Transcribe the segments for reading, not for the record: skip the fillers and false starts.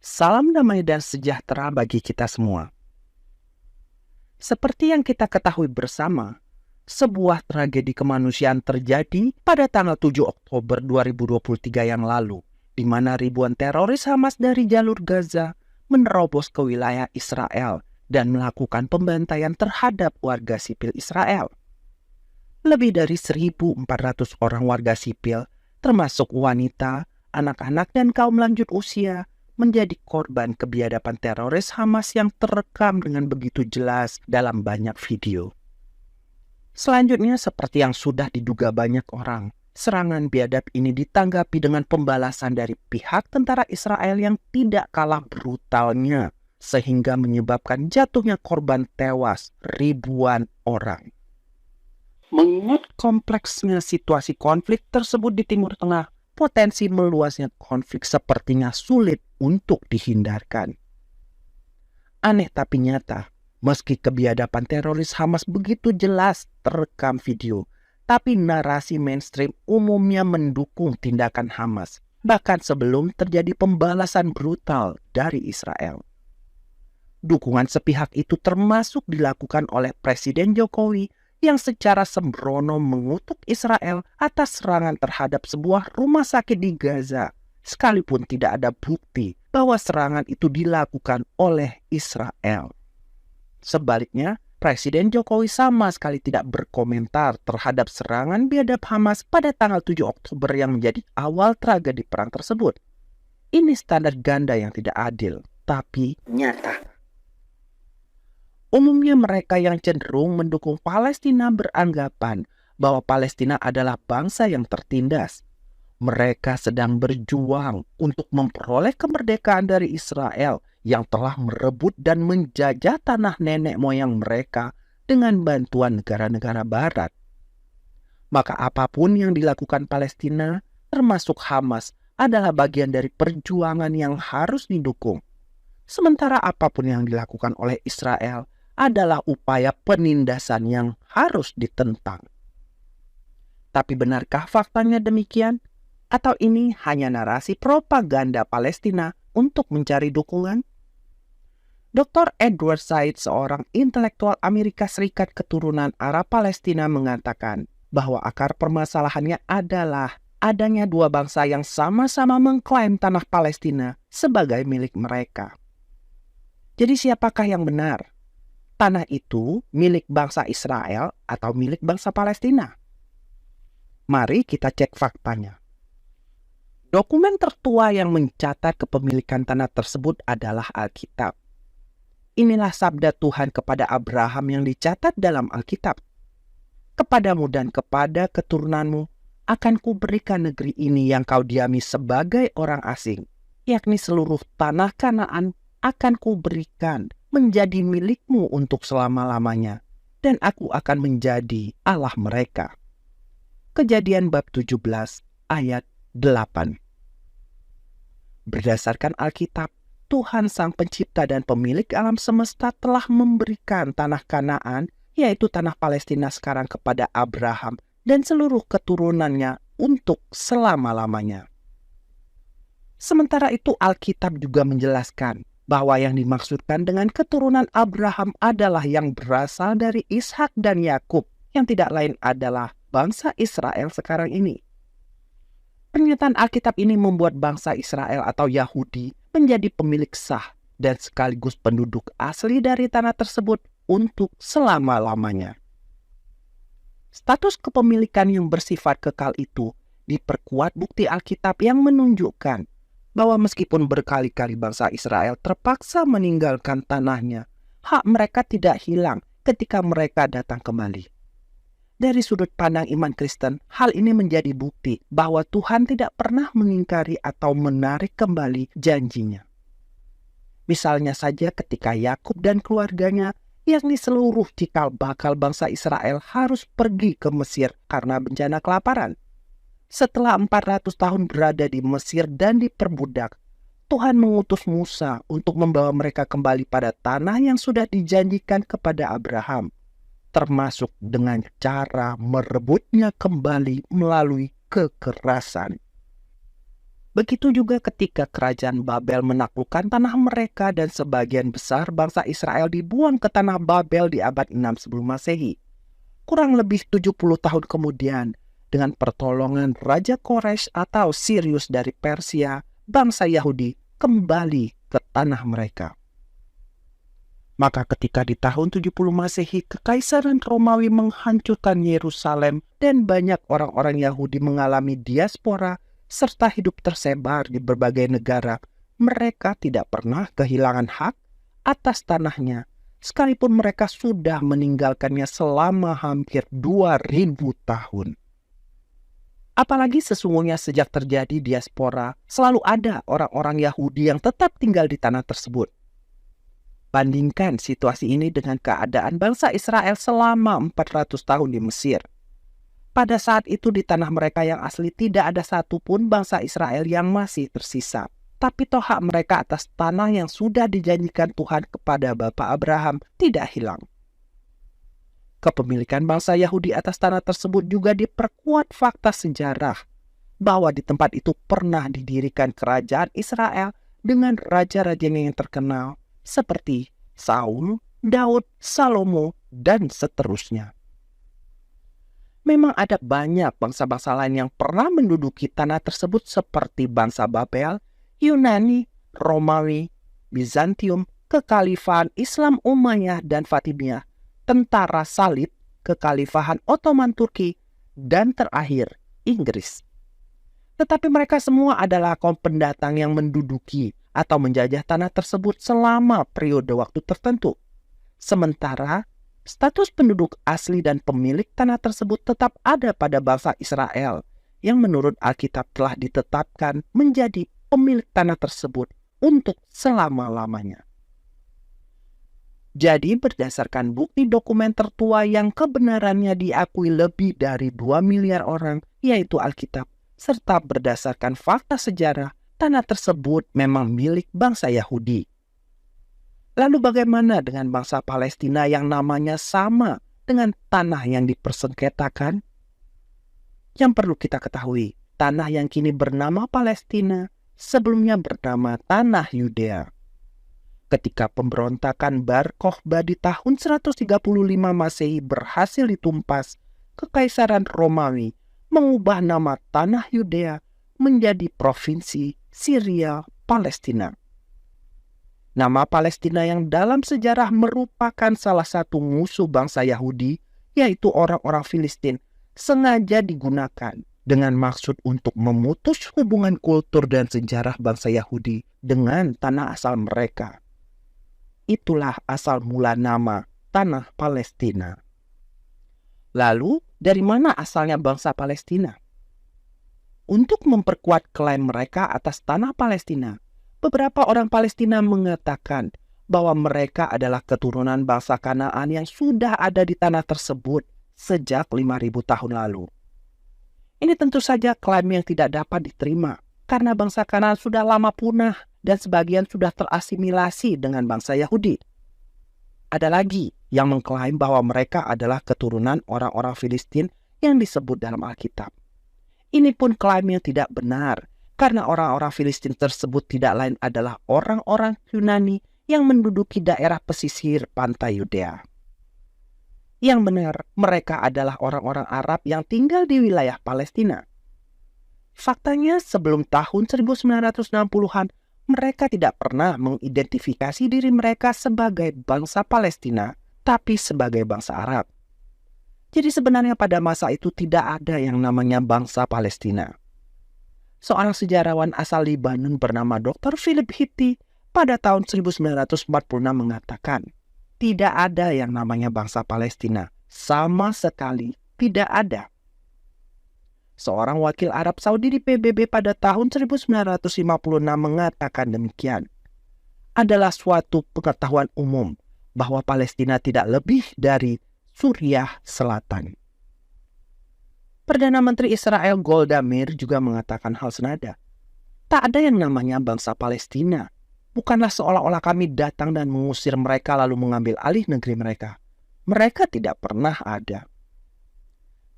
Salam damai dan sejahtera bagi kita semua. Seperti yang kita ketahui bersama, sebuah tragedi kemanusiaan terjadi pada tanggal 7 Oktober 2023 yang lalu, di mana ribuan teroris Hamas dari jalur Gaza menerobos ke wilayah Israel dan melakukan pembantaian terhadap warga sipil Israel. Lebih dari 1.400 orang warga sipil, termasuk wanita, anak-anak, dan kaum lanjut usia, menjadi korban kebiadaban teroris Hamas yang terekam dengan begitu jelas dalam banyak video. Selanjutnya, seperti yang sudah diduga banyak orang, serangan biadab ini ditanggapi dengan pembalasan dari pihak tentara Israel yang tidak kalah brutalnya, sehingga menyebabkan jatuhnya korban tewas ribuan orang. Mengingat kompleksnya situasi konflik tersebut di Timur Tengah, potensi meluasnya konflik sepertinya sulit untuk dihindarkan. Aneh tapi nyata, meski kebiadaban teroris Hamas begitu jelas terekam video, tapi narasi mainstream umumnya mendukung tindakan Hamas, bahkan sebelum terjadi pembalasan brutal dari Israel. Dukungan sepihak itu termasuk dilakukan oleh Presiden Jokowi yang secara sembrono mengutuk Israel atas serangan terhadap sebuah rumah sakit di Gaza, sekalipun tidak ada bukti bahwa serangan itu dilakukan oleh Israel. Sebaliknya, Presiden Jokowi sama sekali tidak berkomentar terhadap serangan biadab Hamas pada tanggal 7 Oktober yang menjadi awal tragedi perang tersebut. Ini standar ganda yang tidak adil, tapi nyata. Umumnya mereka yang cenderung mendukung Palestina beranggapan bahwa Palestina adalah bangsa yang tertindas. Mereka sedang berjuang untuk memperoleh kemerdekaan dari Israel yang telah merebut dan menjajah tanah nenek moyang mereka dengan bantuan negara-negara barat. Maka apapun yang dilakukan Palestina, termasuk Hamas, adalah bagian dari perjuangan yang harus didukung. Sementara apapun yang dilakukan oleh Israel adalah upaya penindasan yang harus ditentang. Tapi benarkah faktanya demikian? Atau ini hanya narasi propaganda Palestina untuk mencari dukungan? Dr. Edward Said, seorang intelektual Amerika Serikat keturunan Arab Palestina, mengatakan bahwa akar permasalahannya adalah adanya dua bangsa yang sama-sama mengklaim tanah Palestina sebagai milik mereka. Jadi siapakah yang benar? Tanah itu milik bangsa Israel atau milik bangsa Palestina? Mari kita cek faktanya. Dokumen tertua yang mencatat kepemilikan tanah tersebut adalah Alkitab. Inilah sabda Tuhan kepada Abraham yang dicatat dalam Alkitab. Kepadamu dan kepada keturunanmu akan kuberikan negeri ini yang kau diami sebagai orang asing, yakni seluruh tanah Kanaan akan kuberikan menjadi milikmu untuk selama-lamanya, dan aku akan menjadi Allah mereka. Kejadian bab 17 ayat 8. Berdasarkan Alkitab, Tuhan Sang Pencipta dan Pemilik alam semesta telah memberikan tanah Kanaan, yaitu tanah Palestina sekarang, kepada Abraham dan seluruh keturunannya untuk selama-lamanya. Sementara itu Alkitab juga menjelaskan bahwa yang dimaksudkan dengan keturunan Abraham adalah yang berasal dari Ishak dan Yakub, yang tidak lain adalah bangsa Israel sekarang ini. Pernyataan Alkitab ini membuat bangsa Israel atau Yahudi menjadi pemilik sah dan sekaligus penduduk asli dari tanah tersebut untuk selama-lamanya. Status kepemilikan yang bersifat kekal itu diperkuat bukti Alkitab yang menunjukkan bahwa meskipun berkali-kali bangsa Israel terpaksa meninggalkan tanahnya, hak mereka tidak hilang ketika mereka datang kembali. Dari sudut pandang iman Kristen, hal ini menjadi bukti bahwa Tuhan tidak pernah mengingkari atau menarik kembali janjinya. Misalnya saja ketika Yakub dan keluarganya, yakni seluruh cikal bakal bangsa Israel, harus pergi ke Mesir karena bencana kelaparan. Setelah 400 tahun berada di Mesir dan diperbudak, Tuhan mengutus Musa untuk membawa mereka kembali pada tanah yang sudah dijanjikan kepada Abraham, termasuk dengan cara merebutnya kembali melalui kekerasan. Begitu juga ketika kerajaan Babel menaklukkan tanah mereka dan sebagian besar bangsa Israel dibuang ke tanah Babel di abad 6 sebelum Masehi. Kurang lebih 70 tahun kemudian, dengan pertolongan Raja Koresh atau Sirius dari Persia, bangsa Yahudi kembali ke tanah mereka. Maka ketika di tahun 70 Masehi, Kekaisaran Romawi menghancurkan Yerusalem dan banyak orang-orang Yahudi mengalami diaspora serta hidup tersebar di berbagai negara, mereka tidak pernah kehilangan hak atas tanahnya, sekalipun mereka sudah meninggalkannya selama hampir 2000 tahun. Apalagi sesungguhnya sejak terjadi diaspora, selalu ada orang-orang Yahudi yang tetap tinggal di tanah tersebut. Bandingkan situasi ini dengan keadaan bangsa Israel selama 400 tahun di Mesir. Pada saat itu di tanah mereka yang asli tidak ada satupun bangsa Israel yang masih tersisa. Tapi toh hak mereka atas tanah yang sudah dijanjikan Tuhan kepada Bapa Abraham tidak hilang. Kepemilikan bangsa Yahudi atas tanah tersebut juga diperkuat fakta sejarah bahwa di tempat itu pernah didirikan kerajaan Israel dengan raja-rajanya yang terkenal seperti Saul, Daud, Salomo, dan seterusnya. Memang ada banyak bangsa-bangsa lain yang pernah menduduki tanah tersebut seperti bangsa Babel, Yunani, Romawi, Bizantium, Kekhalifahan Islam Umayyah dan Fatimiyah, tentara salib, Kekhalifahan Ottoman Turki, dan terakhir Inggris. Tetapi mereka semua adalah kaum pendatang yang menduduki atau menjajah tanah tersebut selama periode waktu tertentu. Sementara status penduduk asli dan pemilik tanah tersebut tetap ada pada bangsa Israel yang menurut Alkitab telah ditetapkan menjadi pemilik tanah tersebut untuk selama-lamanya. Jadi berdasarkan bukti dokumen tertua yang kebenarannya diakui lebih dari 2 miliar orang, yaitu Alkitab, serta berdasarkan fakta sejarah, tanah tersebut memang milik bangsa Yahudi. Lalu bagaimana dengan bangsa Palestina yang namanya sama dengan tanah yang dipersengketakan? Yang perlu kita ketahui, tanah yang kini bernama Palestina sebelumnya bernama Tanah Yudea. Ketika pemberontakan Bar Kokhba di tahun 135 Masehi berhasil ditumpas, Kekaisaran Romawi mengubah nama Tanah Yudea menjadi Provinsi Syria Palestina. Nama Palestina yang dalam sejarah merupakan salah satu musuh bangsa Yahudi, yaitu orang-orang Filistin, sengaja digunakan dengan maksud untuk memutus hubungan kultur dan sejarah bangsa Yahudi dengan tanah asal mereka. Itulah asal mula nama Tanah Palestina. Lalu, dari mana asalnya bangsa Palestina? Untuk memperkuat klaim mereka atas tanah Palestina, beberapa orang Palestina mengatakan bahwa mereka adalah keturunan bangsa Kanaan yang sudah ada di tanah tersebut sejak 5.000 tahun lalu. Ini tentu saja klaim yang tidak dapat diterima karena bangsa Kanaan sudah lama punah dan sebagian sudah terasimilasi dengan bangsa Yahudi. Ada lagi yang mengklaim bahwa mereka adalah keturunan orang-orang Filistin yang disebut dalam Alkitab. Ini pun klaim yang tidak benar, karena orang-orang Filistin tersebut tidak lain adalah orang-orang Yunani yang menduduki daerah pesisir pantai Yudea. Yang benar, mereka adalah orang-orang Arab yang tinggal di wilayah Palestina. Faktanya, sebelum tahun 1960-an, mereka tidak pernah mengidentifikasi diri mereka sebagai bangsa Palestina, tapi sebagai bangsa Arab. Jadi sebenarnya pada masa itu tidak ada yang namanya bangsa Palestina. Seorang sejarawan asal Libanon bernama Dr. Philip Hitti pada tahun 1946 mengatakan, tidak ada yang namanya bangsa Palestina. Sama sekali tidak ada. Seorang wakil Arab Saudi di PBB pada tahun 1956 mengatakan demikian. Adalah suatu pengetahuan umum bahwa Palestina tidak lebih dari Suriah Selatan. Perdana Menteri Israel Golda Meir juga mengatakan hal senada. Tak ada yang namanya bangsa Palestina. Bukanlah seolah-olah kami datang dan mengusir mereka lalu mengambil alih negeri mereka. Mereka tidak pernah ada.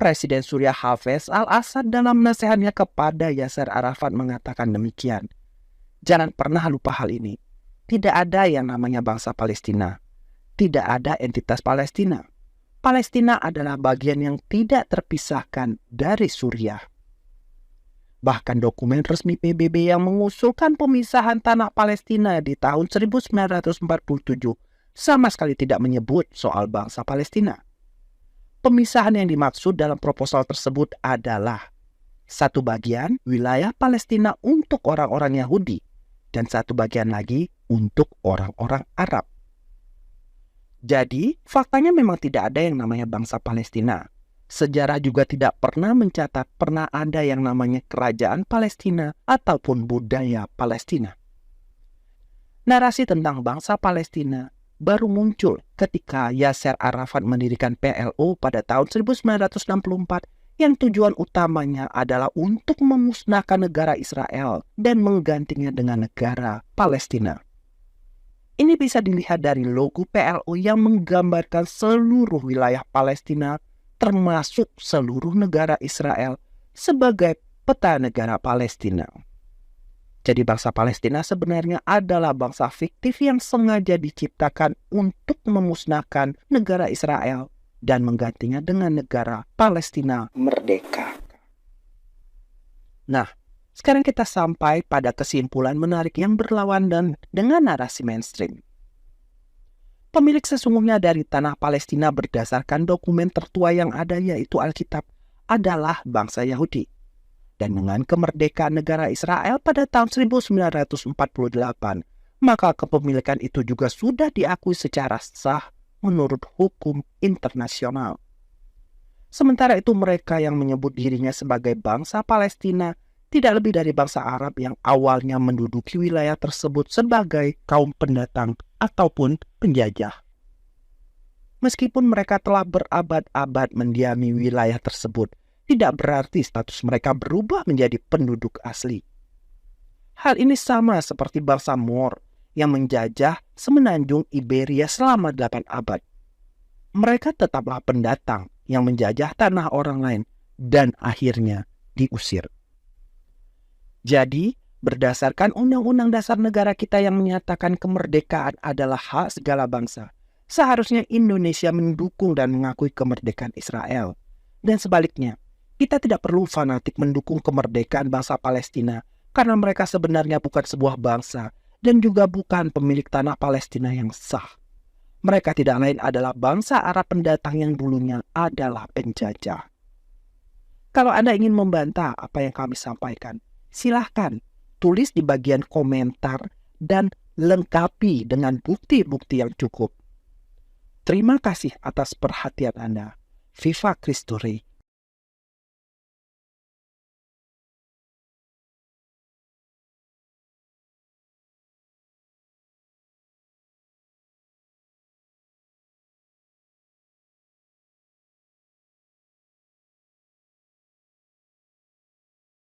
Presiden Suriah Hafez al-Assad dalam nasihatnya kepada Yasser Arafat mengatakan demikian. Jangan pernah lupa hal ini. Tidak ada yang namanya bangsa Palestina. Tidak ada entitas Palestina. Palestina adalah bagian yang tidak terpisahkan dari Suriah. Bahkan dokumen resmi PBB yang mengusulkan pemisahan tanah Palestina di tahun 1947 sama sekali tidak menyebut soal bangsa Palestina. Pemisahan yang dimaksud dalam proposal tersebut adalah satu bagian wilayah Palestina untuk orang-orang Yahudi dan satu bagian lagi untuk orang-orang Arab. Jadi, faktanya memang tidak ada yang namanya bangsa Palestina. Sejarah juga tidak pernah mencatat pernah ada yang namanya kerajaan Palestina ataupun budaya Palestina. Narasi tentang bangsa Palestina baru muncul ketika Yasser Arafat mendirikan PLO pada tahun 1964 yang tujuan utamanya adalah untuk memusnahkan negara Israel dan menggantinya dengan negara Palestina. Ini bisa dilihat dari logo PLO yang menggambarkan seluruh wilayah Palestina termasuk seluruh negara Israel sebagai peta negara Palestina. Jadi bangsa Palestina sebenarnya adalah bangsa fiktif yang sengaja diciptakan untuk memusnahkan negara Israel dan menggantinya dengan negara Palestina merdeka. Nah, sekarang kita sampai pada kesimpulan menarik yang berlawanan dengan narasi mainstream. Pemilik sesungguhnya dari tanah Palestina berdasarkan dokumen tertua yang ada yaitu Alkitab adalah bangsa Yahudi. Dan dengan kemerdekaan negara Israel pada tahun 1948, maka kepemilikan itu juga sudah diakui secara sah menurut hukum internasional. Sementara itu mereka yang menyebut dirinya sebagai bangsa Palestina tidak lebih dari bangsa Arab yang awalnya menduduki wilayah tersebut sebagai kaum pendatang ataupun penjajah. Meskipun mereka telah berabad-abad mendiami wilayah tersebut, tidak berarti status mereka berubah menjadi penduduk asli. Hal ini sama seperti bangsa Moor yang menjajah semenanjung Iberia selama 8 abad. Mereka tetaplah pendatang yang menjajah tanah orang lain dan akhirnya diusir. Jadi, berdasarkan Undang-Undang Dasar Negara kita yang menyatakan kemerdekaan adalah hak segala bangsa, seharusnya Indonesia mendukung dan mengakui kemerdekaan Israel. Dan sebaliknya, kita tidak perlu fanatik mendukung kemerdekaan bangsa Palestina karena mereka sebenarnya bukan sebuah bangsa dan juga bukan pemilik tanah Palestina yang sah. Mereka tidak lain adalah bangsa Arab pendatang yang dulunya adalah penjajah. Kalau Anda ingin membantah apa yang kami sampaikan, silahkan tulis di bagian komentar dan lengkapi dengan bukti-bukti yang cukup. Terima kasih atas perhatian Anda. Viva Christuri.